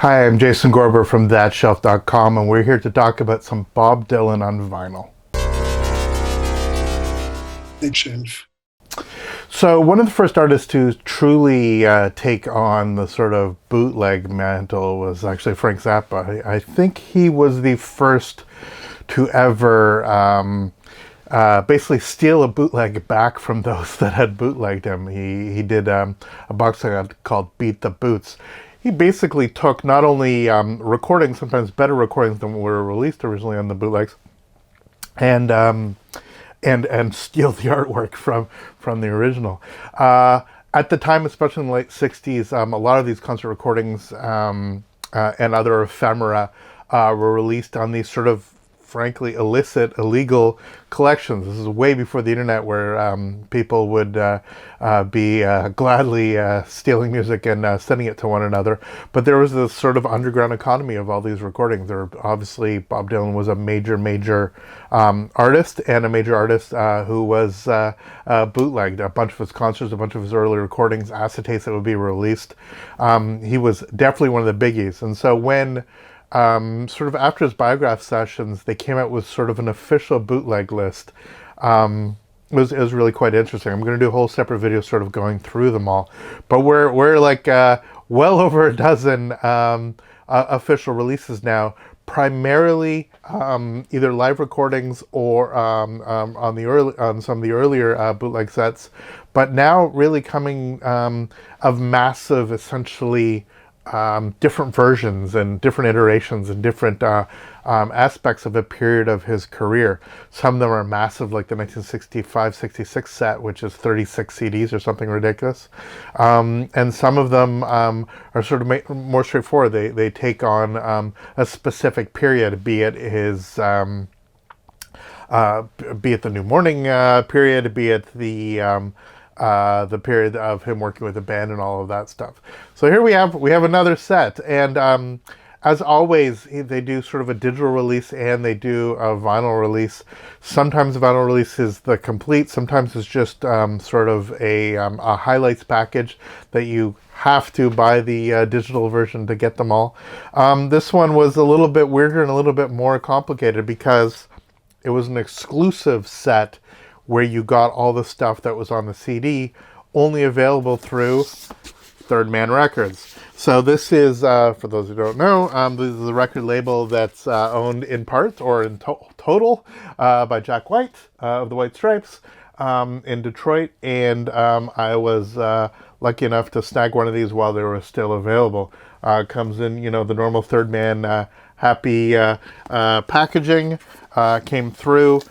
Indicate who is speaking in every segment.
Speaker 1: Hi, I'm Jason Gorber from thatshelf.com, and we're here to talk about some Bob Dylan on vinyl.
Speaker 2: Shelf.
Speaker 1: So, one of the first artists to truly take on the sort of bootleg mantle was actually Frank Zappa. I think he was the first to ever basically steal a bootleg back from those that had bootlegged him. He did a box set called Beat the Boots. He basically took not only recordings, sometimes better recordings than were released originally on the bootlegs, and steal the artwork from the original. At the time, especially in the late '60s, a lot of these concert recordings and other ephemera were released on these sort of frankly illicit, illegal collections. This is way before the internet, where people would be gladly stealing music and sending it to one another. But there was this sort of underground economy of all these recordings. There, obviously, Bob Dylan was a major artist, and a major artist who was bootlegged. A bunch of his concerts, a bunch of his early recordings, acetates that would be released. He was definitely one of the biggies. And so when sort of after his Biograph sessions, they came out with sort of an official bootleg list. It was really quite interesting. I'm going to do a whole separate video sort of going through them all. But we're like well over a dozen official releases now, primarily either live recordings or on some of the earlier bootleg sets, but now really coming of massive, essentially different versions and different iterations and different aspects of a period of his career. Some of them are massive, like the 1965-66 set, which is 36 CDs or something ridiculous. And some of them are sort of more straightforward. They take on a specific period, be it his be it the New Morning period, be it the period of him working with a band and all of that stuff. So here we have another set, and as always, they do sort of a digital release and they do a vinyl release. Sometimes the vinyl release is the complete. Sometimes it's just sort of a highlights package that you have to buy the digital version to get them all. This one was a little bit weirder and a little bit more complicated because it was an exclusive set where you got all the stuff that was on the CD, only available through Third Man Records. So this is, for those who don't know, this is the record label that's owned in part or in total by Jack White of the White Stripes in Detroit. And I was lucky enough to snag one of these while they were still available. Comes in, the normal Third Man happy packaging, came through.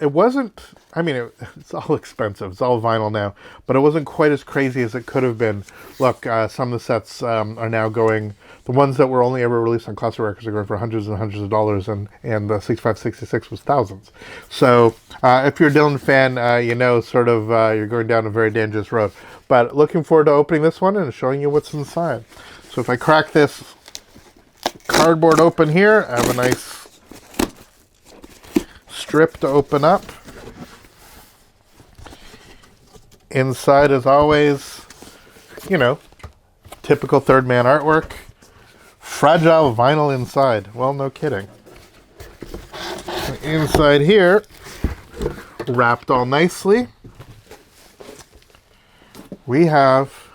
Speaker 1: It wasn't, it's all expensive. It's all vinyl now, but it wasn't quite as crazy as it could have been. Look, some of the sets are now going, the ones that were only ever released on Classic Records are going for hundreds and hundreds of dollars, and the 65-66 was thousands. So if you're a Dylan fan, you're going down a very dangerous road. But looking forward to opening this one and showing you what's inside. So if I crack this cardboard open here, I have a nice strip to open up. Inside, as always, typical Third Man artwork. Fragile vinyl inside. Well, no kidding. Inside here, wrapped all nicely, we have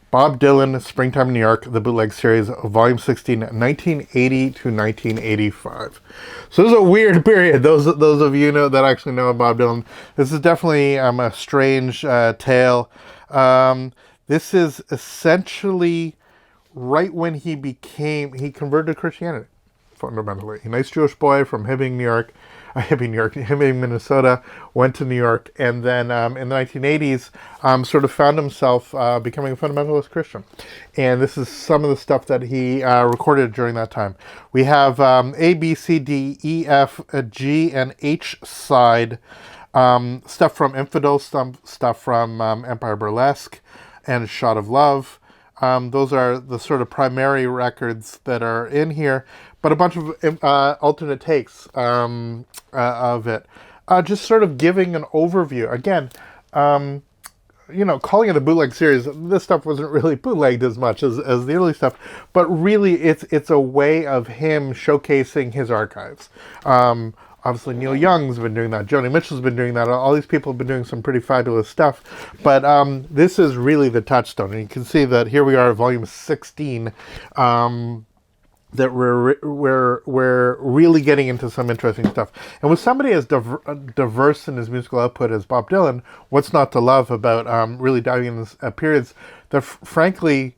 Speaker 1: Bob Dylan, Springtime in New York, the Bootleg Series, Volume 16, 1980 to 1985. So this is a weird period. Those of you that actually know Bob Dylan, this is definitely a strange tale. This is essentially right when he converted to Christianity, fundamentally. A nice Jewish boy from Hibbing, Minnesota, went to New York, and then in the 1980s sort of found himself becoming a fundamentalist Christian. And this is some of the stuff that he recorded during that time. We have A, B, C, D, E, F, G, and H side, stuff from Infidel, stuff from Empire Burlesque, and Shot of Love. Those are the sort of primary records that are in here, but a bunch of alternate takes of it. Just sort of giving an overview. Again, you know, calling it a bootleg series, this stuff wasn't really bootlegged as much as the early stuff, but really it's a way of him showcasing his archives. Obviously, Neil Young's been doing that. Joni Mitchell's been doing that. All these people have been doing some pretty fabulous stuff. But this is really the touchstone. And you can see that here we are, volume 16, that we're really getting into some interesting stuff. And with somebody as diverse in his musical output as Bob Dylan, what's not to love about really diving in these periods that, frankly,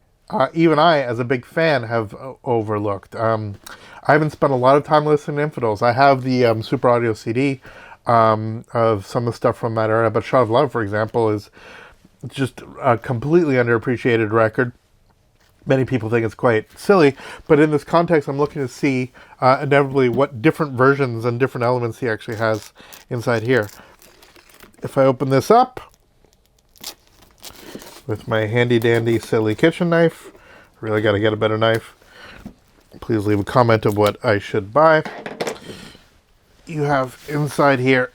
Speaker 1: even I, as a big fan, have overlooked. I haven't spent a lot of time listening to Infidels. I have the Super Audio CD of some of the stuff from that era, but Shot of Love, for example, is just a completely underappreciated record. Many people think it's quite silly, but in this context, I'm looking to see inevitably what different versions and different elements he actually has inside here. If I open this up with my handy-dandy silly kitchen knife, really got to get a better knife. Please leave a comment of what I should buy. You have inside here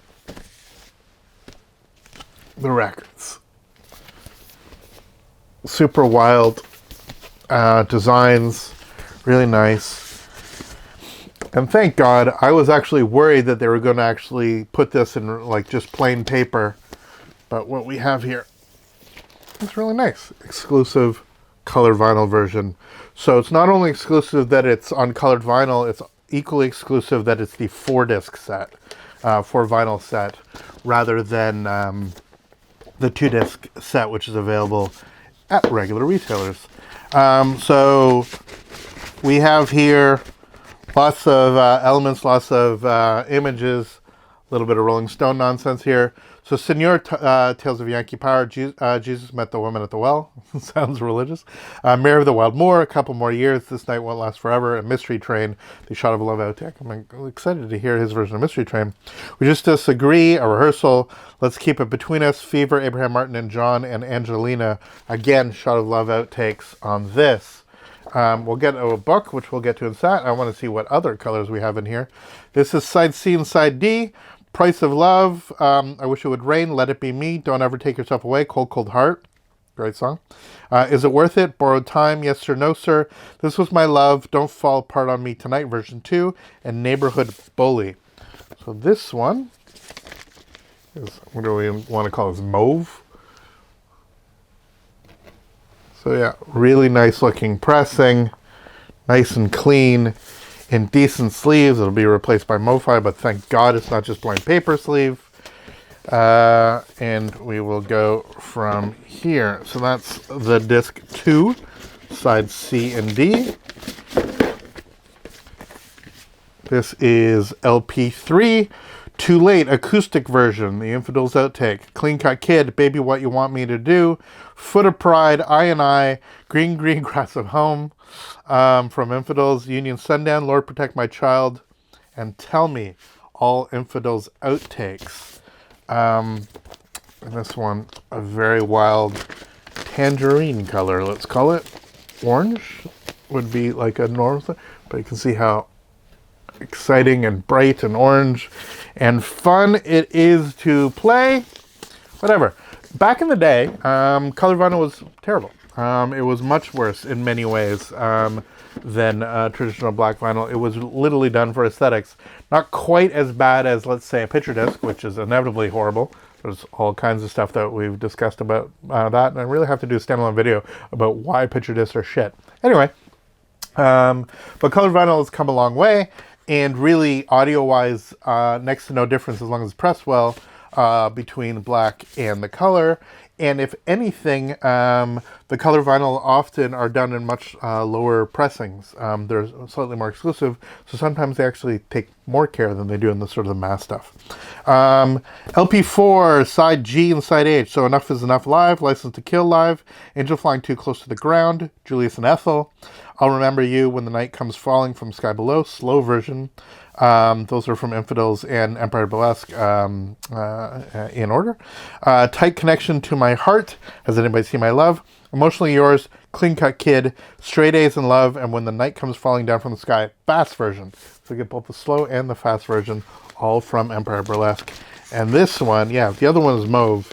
Speaker 1: the records. Super wild designs, really nice. And thank God, I was actually worried that they were going to actually put this in like just plain paper. But what we have here is really nice. Exclusive colored vinyl version. So it's not only exclusive that it's on colored vinyl, it's equally exclusive that it's the 4-disc set, 4-vinyl set, rather than the 2-disc set, which is available at regular retailers. So we have here lots of elements, lots of images, a little bit of Rolling Stone nonsense here. So Senor Tales of Yankee Power, Jesus Met the Woman at the Well. Sounds religious. Mayor of the Wild Moor, A Couple More Years, This Night Won't Last Forever, and Mystery Train, the Shot of Love outtake. I'm excited to hear his version of Mystery Train. We Just Disagree, a rehearsal, Let's Keep It Between Us, Fever, Abraham Martin and John and Angelina. Again, Shot of Love outtakes on this. We'll get a book, which we'll get to in sat. I want to see what other colors we have in here. This is side C and side D. Price of Love, I Wish It Would Rain, Let It Be Me, Don't Ever Take Yourself Away, Cold Cold Heart, great song. Is It Worth It, Borrowed Time, Yes Sir, No Sir, This Was My Love, Don't Fall Apart on Me Tonight, version 2, and Neighborhood Bully. So this one is, what do we want to call this, mauve? So yeah, really nice looking pressing, nice and clean. In decent sleeves. It'll be replaced by MoFi, but thank God it's not just plain paper sleeve. And we will go from here. So that's the disc 2, side C and D. This is LP 3, Too Late, acoustic version, the Infidels outtake. Clean Cut Kid, Baby What You Want Me to Do, Foot of Pride, I and I, Green Green Grass of Home, from Infidels, Union Sundown, Lord Protect My Child, and Tell Me, all Infidels outtakes. And this one, a very wild tangerine color, let's call it. Orange would be like a normal thing, but you can see how exciting and bright and orange and fun it is to play. Whatever. Back in the day, color vinyl was terrible. It was much worse in many ways than traditional black vinyl. It was literally done for aesthetics. Not quite as bad as, let's say, a picture disc, which is inevitably horrible. There's all kinds of stuff that we've discussed about that, and I really have to do a standalone video about why picture discs are shit. Anyway, but colored vinyl has come a long way, and really, audio-wise, next to no difference as long as it's pressed well between black and the color. And if anything, the color vinyl often are done in much lower pressings. They're slightly more exclusive, so sometimes they actually take more care than they do in the sort of the mass stuff. LP4, side G and side H. So Enough Is Enough Live, License to Kill Live, Angel Flying Too Close to the Ground, Julius and Ethel, I'll Remember You When the Night Comes Falling from Sky Below, slow version. Those are from Infidels and Empire Burlesque in order. Tight Connection to My Heart, Has Anybody Seen My Love? Emotionally Yours, Clean Cut Kid, Straight A's in Love, and When the Night Comes Falling Down from the Sky, fast version. So you get both the slow and the fast version, all from Empire Burlesque. And this one, yeah, the other one is mauve.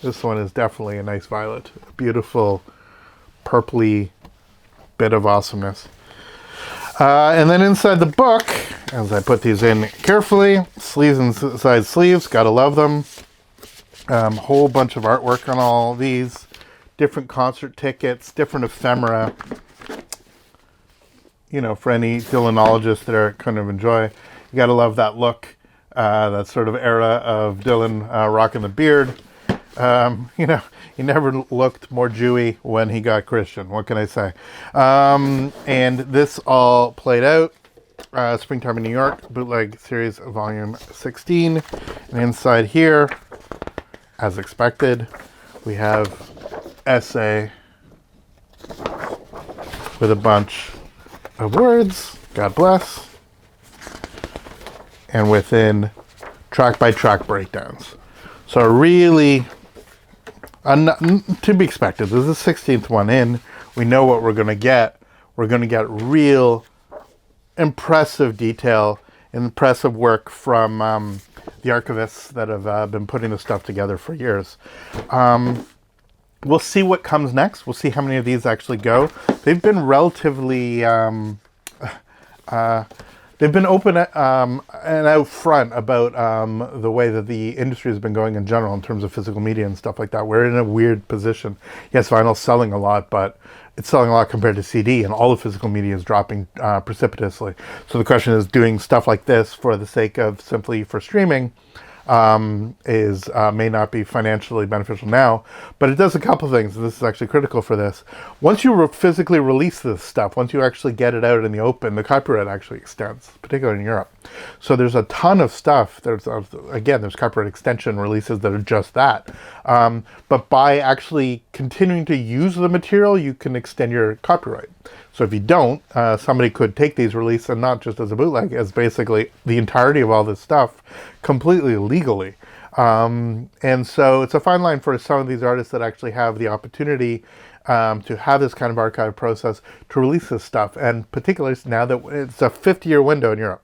Speaker 1: This one is definitely a nice violet. A beautiful purpley bit of awesomeness. And then inside the book, as I put these in carefully, sleeves inside sleeves, gotta love them. Whole bunch of artwork on all these, different concert tickets, different ephemera. You know, for any Dylanologists that are kind of enjoy, you gotta love that look, that sort of era of Dylan rocking the beard. You know, he never looked more Jewy when he got Christian. What can I say? And this all played out. Springtime in New York, Bootleg Series, Volume 16. And inside here, as expected, we have essay with a bunch of words. God bless. And within track by track breakdowns. So really, to be expected. This is the 16th one in. We know what we're going to get. We're going to get real impressive detail, impressive work from the archivists that have been putting this stuff together for years. We'll see what comes next. We'll see how many of these actually go. They've been relatively... they've been open and out front about the way that the industry has been going in general in terms of physical media and stuff like that. We're in a weird position. Yes, vinyl's selling a lot, but it's selling a lot compared to CD, and all the physical media is dropping precipitously. So the question is, doing stuff like this for the sake of simply for streaming may not be financially beneficial now, but it does a couple things, and this is actually critical for this. Once you physically release this stuff, once you actually get it out in the open, the copyright actually extends, particularly in Europe. So there's a ton of stuff. There's copyright extension releases that are just that. But by actually continuing to use the material, you can extend your copyright. So if you don't, somebody could take these release, and not just as a bootleg, as basically the entirety of all this stuff completely legally. And so it's a fine line for some of these artists that actually have the opportunity to have this kind of archive process to release this stuff. And particularly now that it's a 50-year window in Europe.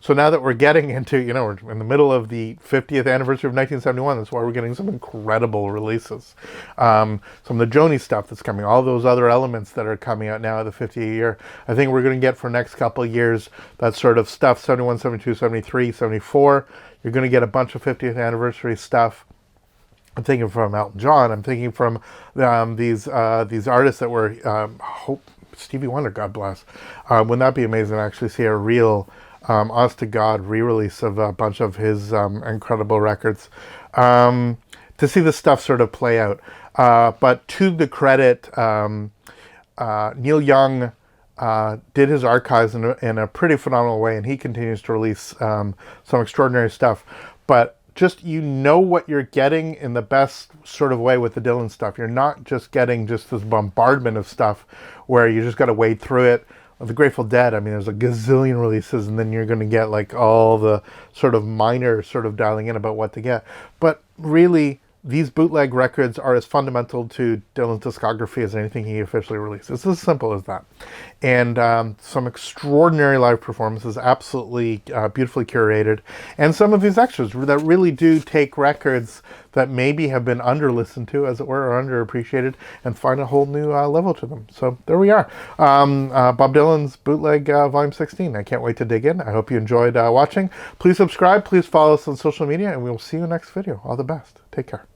Speaker 1: So now that we're getting into, you know, we're in the middle of the 50th anniversary of 1971, that's why we're getting some incredible releases. Some of the Joni stuff that's coming, all those other elements that are coming out now at the 50th year. I think we're going to get for the next couple of years that sort of stuff, 71, 72, 73, 74. You're going to get a bunch of 50th anniversary stuff. I'm thinking from Elton John. I'm thinking from these artists that were, Stevie Wonder, God bless. Wouldn't that be amazing to actually see a real... honest to God re-release of a bunch of his incredible records, to see this stuff sort of play out. But to the credit, Neil Young did his archives in a pretty phenomenal way, and he continues to release some extraordinary stuff. But just, you know what you're getting in the best sort of way with the Dylan stuff. You're not just getting just this bombardment of stuff where you just got to wade through it. The Grateful Dead, I mean, there's a gazillion releases, and then you're going to get like all the sort of minor sort of dialing in about what to get. But really, these bootleg records are as fundamental to Dylan's discography as anything he officially released. It's as simple as that. And some extraordinary live performances, absolutely beautifully curated. And some of these extras that really do take records that maybe have been under-listened to, as it were, or underappreciated, and find a whole new level to them. So there we are. Bob Dylan's Bootleg Volume 16. I can't wait to dig in. I hope you enjoyed watching. Please subscribe. Please follow us on social media, and we will see you in the next video. All the best. Take care.